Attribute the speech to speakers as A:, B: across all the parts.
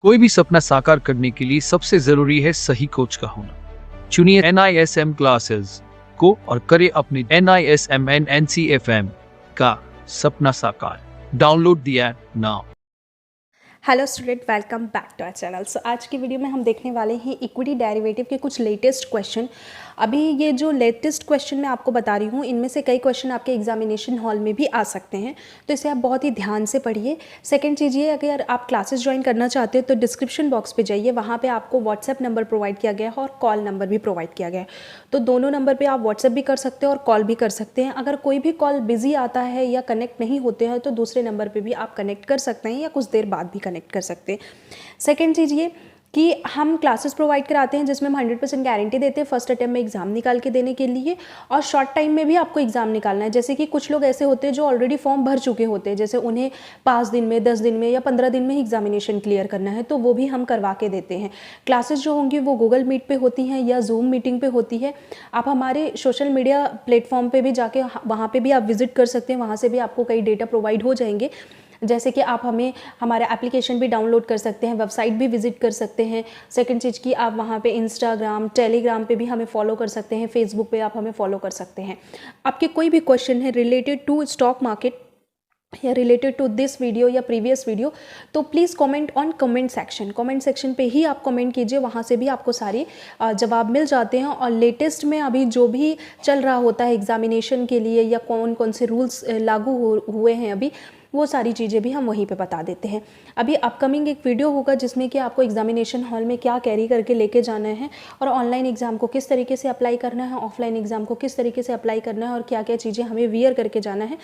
A: कोई भी सपना साकार करने के लिए सबसे जरूरी है सही कोच का होना। चुनिए NISM क्लासेस को और करें अपने NISM NCFM का सपना साकार। Download the app now.
B: Hello student, welcome back to our channel. So आज की वीडियो में हम देखने वाले हैं इक्विटी डेरिवेटिव के कुछ लेटेस्ट क्वेश्चन। अभी ये जो लेटेस्ट क्वेश्चन मैं आपको बता रही हूँ, इनमें से कई क्वेश्चन आपके एग्जामिनेशन हॉल में भी आ सकते हैं, तो इसे आप बहुत ही ध्यान से पढ़िए। सेकंड चीज़ ये, अगर आप क्लासेस ज्वाइन करना चाहते हो तो डिस्क्रिप्शन बॉक्स पे जाइए, वहाँ पे आपको व्हाट्सएप नंबर प्रोवाइड किया गया है और कॉल नंबर भी प्रोवाइड किया गया है। तो दोनों नंबर पर आप व्हाट्सएप भी कर सकते हो और कॉल भी कर सकते हैं। अगर कोई भी कॉल बिजी आता है या कनेक्ट नहीं होते हैं तो दूसरे नंबर पर भी आप कनेक्ट कर सकते हैं या कुछ देर बाद भी कनेक्ट कर सकते हैं। सेकेंड चीज़ ये कि हम क्लासेस प्रोवाइड कराते हैं जिसमें हम 100% गारंटी देते हैं फर्स्ट अटेम्प्ट में एग्जाम निकाल के देने के लिए, और शॉर्ट टाइम में भी आपको एग्जाम निकालना है। जैसे कि कुछ लोग ऐसे होते हैं जो ऑलरेडी फॉर्म भर चुके होते हैं, जैसे उन्हें 5 दिन में, 10 दिन में या 15 दिन में ही एग्जामिनेशन क्लियर करना है, तो वो भी हम करवा के देते हैं। क्लासेस जो होंगी वो गूगल मीट पे होती हैं या जूम मीटिंग पे होती है। आप हमारे सोशल मीडिया प्लेटफॉर्म पे भी जाके वहाँ पे भी आप विजिट कर सकते हैं, वहाँ से भी आपको कई डेटा प्रोवाइड हो जाएंगे। जैसे कि आप हमारा एप्लीकेशन भी डाउनलोड कर सकते हैं, वेबसाइट भी विजिट कर सकते हैं। सेकंड चीज़ की, आप वहाँ पे इंस्टाग्राम, टेलीग्राम पे भी हमें फॉलो कर सकते हैं, फेसबुक पे आप हमें फॉलो कर सकते हैं। आपके कोई भी क्वेश्चन है रिलेटेड टू स्टॉक मार्केट या रिलेटेड टू दिस वीडियो या प्रीवियस वीडियो, तो please comment on comment section पे ही आप कमेंट कीजिए, वहाँ से भी आपको सारी जवाब मिल जाते हैं। और लेटेस्ट में अभी जो भी चल रहा होता है एग्जामिनेशन के लिए या कौन कौन से रूल्स लागू हुए हैं अभी, वो सारी चीज़ें भी हम वहीं पे बता देते हैं। अभी अपकमिंग एक वीडियो होगा जिसमें कि आपको एग्जामिनेशन हॉल में क्या कैरी करके लेके जाना है, और ऑनलाइन एग्ज़ाम को किस तरीके से अप्लाई करना है, ऑफलाइन एग्ज़ाम को किस तरीके से अप्लाई करना है, और क्या क्या चीज़ें हमें वियर करके जाना है,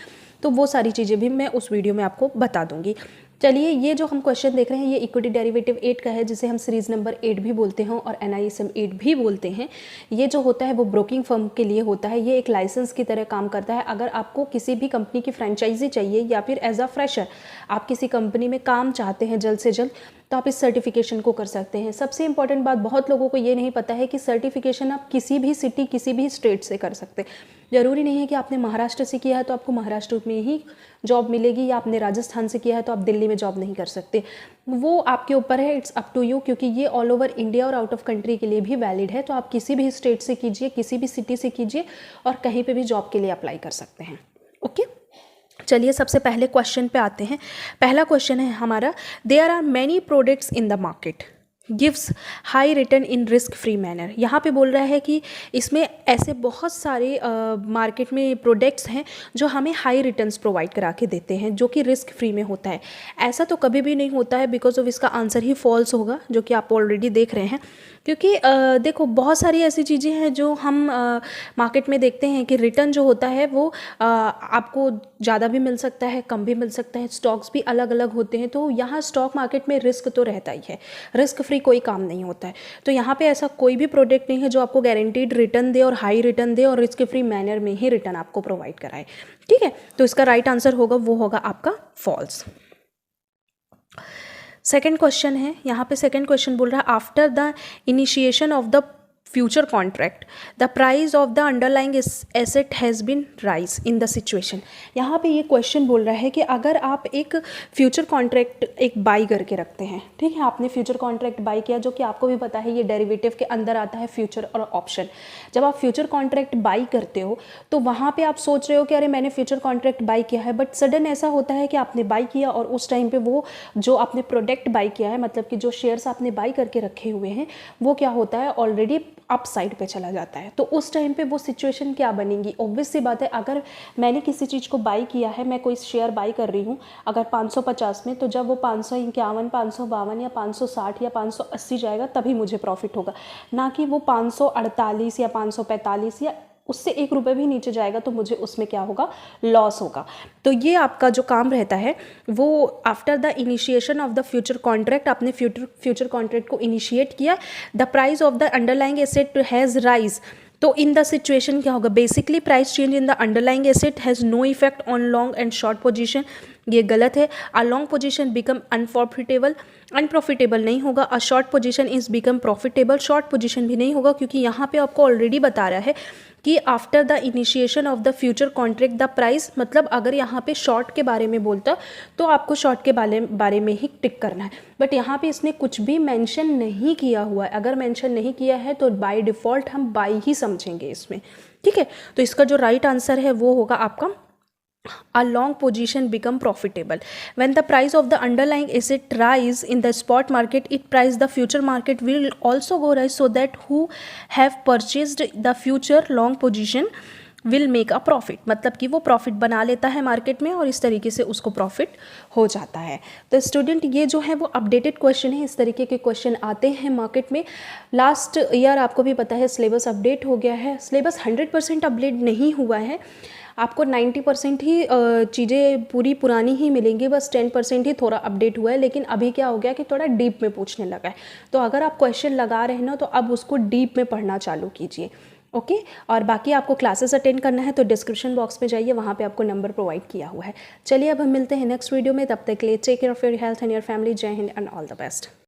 B: तो वो सारी चीज़ें भी मैं उस वीडियो में आपको बता दूंगी। चलिए, ये जो हम क्वेश्चन देख रहे हैं ये इक्विटी डेरिवेटिव 8 का है, जिसे हम सीरीज़ नंबर 8 भी बोलते हैं और NISM 8 भी बोलते हैं। ये जो होता है वो ब्रोकिंग फर्म के लिए होता है, ये एक लाइसेंस की तरह काम करता है। अगर आपको किसी भी कंपनी की फ्रेंचाइजी चाहिए या फिर एज अ फ्रेशर आप किसी कंपनी में काम चाहते हैं जल्द से जल्द, तो आप इस सर्टिफिकेशन को कर सकते हैं। सबसे इंपॉर्टेंट बात, बहुत लोगों को ये नहीं पता है कि सर्टिफिकेशन आप किसी भी सिटी, किसी भी स्टेट से कर सकते हैं। ज़रूरी नहीं है कि आपने महाराष्ट्र से किया है तो आपको महाराष्ट्र में ही जॉब मिलेगी, या आपने राजस्थान से किया है तो आप दिल्ली में जॉब नहीं कर सकते। वो आपके ऊपर है, इट्स अप टू यू, क्योंकि ये ऑल ओवर इंडिया और आउट ऑफ कंट्री के लिए भी वैलिड है। तो आप किसी भी स्टेट से कीजिए, किसी भी सिटी से कीजिए, और कहीं पे भी जॉब के लिए अप्लाई कर सकते हैं। ओके, चलिए सबसे पहले क्वेश्चन पे आते हैं। पहला क्वेश्चन है हमारा, there are many products in the market gives high return in risk free manner. यहाँ पे बोल रहा है कि इसमें ऐसे बहुत सारे मार्केट में प्रोडक्ट्स हैं जो हमें हाई रिटर्न्स प्रोवाइड करा के देते हैं, जो कि रिस्क फ्री में होता है। ऐसा तो कभी भी नहीं होता है, बिकॉज ऑफ इसका आंसर ही फॉल्स होगा, जो कि आप ऑलरेडी देख रहे हैं। क्योंकि देखो, बहुत सारी ऐसी चीज़ें हैं जो हम मार्केट में देखते हैं कि रिटर्न जो होता है वो आपको ज़्यादा भी मिल सकता है, कम भी मिल सकता है, स्टॉक्स भी अलग अलग होते हैं। तो यहाँ स्टॉक मार्केट में रिस्क तो रहता ही है, रिस्क फ्री कोई काम नहीं होता है। तो यहाँ पे ऐसा कोई भी प्रोडक्ट नहीं है जो आपको गारंटीड रिटर्न दे और हाई रिटर्न दे और रिस्क फ्री मैनर में ही रिटर्न आपको प्रोवाइड कराए। ठीक है, तो इसका राइट आंसर होगा, वो होगा आपका फॉल्स। सेकेंड क्वेश्चन है, यहाँ पे सेकेंड क्वेश्चन बोल रहा है, after the initiation of the future contract the price of the underlying asset has been rise in the situation. यहाँ पे ये क्वेश्चन बोल रहा है कि अगर आप एक फ्यूचर कॉन्ट्रैक्ट एक बाई करके रखते हैं, ठीक है, आपने फ्यूचर कॉन्ट्रैक्ट बाई किया, जो कि आपको भी पता है ये डेरिवेटिव के अंदर आता है, फ्यूचर और ऑप्शन। जब आप फ्यूचर कॉन्ट्रैक्ट बाई करते हो तो वहाँ पे आप सोच रहे हो कि अरे मैंने फ्यूचर कॉन्ट्रैक्ट बाई किया है, बट सडन ऐसा होता है कि आपने बाई किया और उस टाइम पे वो जो आपने प्रोडक्ट बाई किया है, मतलब कि जो शेयर्स आपने बाई करके रखे हुए हैं, वो क्या होता है, ऑलरेडी अप साइड पे चला जाता है। तो उस टाइम पे वो सिचुएशन क्या बनेगी? ऑब्वियस सी बात है, अगर मैंने किसी चीज़ को बाई किया है, मैं कोई शेयर बाई कर रही हूँ अगर 550 में, तो जब वो 551, 552 या 560 या 580 जाएगा तभी मुझे प्रॉफिट होगा, ना कि वो 548 या 545 या उससे 1 रुपये भी नीचे जाएगा तो मुझे उसमें क्या होगा, लॉस होगा। तो ये आपका जो काम रहता है वो after the initiation of the future contract, आपने फ्यूचर कॉन्ट्रैक्ट को इनिशिएट किया, the price of the underlying asset has rise. तो इन द सिचुएशन क्या होगा, basically price change in the underlying asset has no effect on long and short position. ये गलत है। A long position become unprofitable, unprofitable नहीं होगा। A short position is become profitable, short position भी नहीं होगा, क्योंकि यहाँ पे आपको ऑलरेडी बता रहा है कि after the initiation of the future contract the price, मतलब अगर यहाँ पे शॉर्ट के बारे में बोलता तो आपको शॉर्ट के बारे में ही टिक करना है, बट यहाँ पे इसने कुछ भी मेंशन नहीं किया हुआ है। अगर मेंशन नहीं किया है तो बाय डिफ़ॉल्ट हम बाय ही समझेंगे इसमें, ठीक है। तो इसका जो राइट आंसर है वो होगा आपका a long position become profitable when the price of the underlying asset rise in the spot market, it price the future market will also go rise, so that who have purchased the future long position will make a profit, मतलब कि वो profit बना लेता है market में और इस तरीके से उसको प्रॉफिट हो जाता है। तो स्टूडेंट ये जो है वो अपडेटेड क्वेश्चन है, इस तरीके के क्वेश्चन आते हैं मार्केट में। लास्ट ईयर आपको भी पता है सिलेबस अपडेट हो गया है, सिलेबस 100% अपडेट नहीं हुआ है, आपको 90% ही चीज़ें पूरी पुरानी ही मिलेंगी, बस 10% ही थोड़ा अपडेट हुआ है। लेकिन अभी क्या हो गया कि थोड़ा डीप में पूछने लगा है, तो अगर आप क्वेश्चन लगा रहे हैं ना तो अब उसको डीप में पढ़ना चालू कीजिए, ओके। और बाकी आपको क्लासेस अटेंड करना है तो डिस्क्रिप्शन बॉक्स में जाइए, वहाँ पे आपको नंबर प्रोवाइड किया हुआ है। चलिए अब हम मिलते हैं नेक्स्ट वीडियो में, तब तक के लिए take care of your health and your family. जय हिंद एंड ऑल द बेस्ट।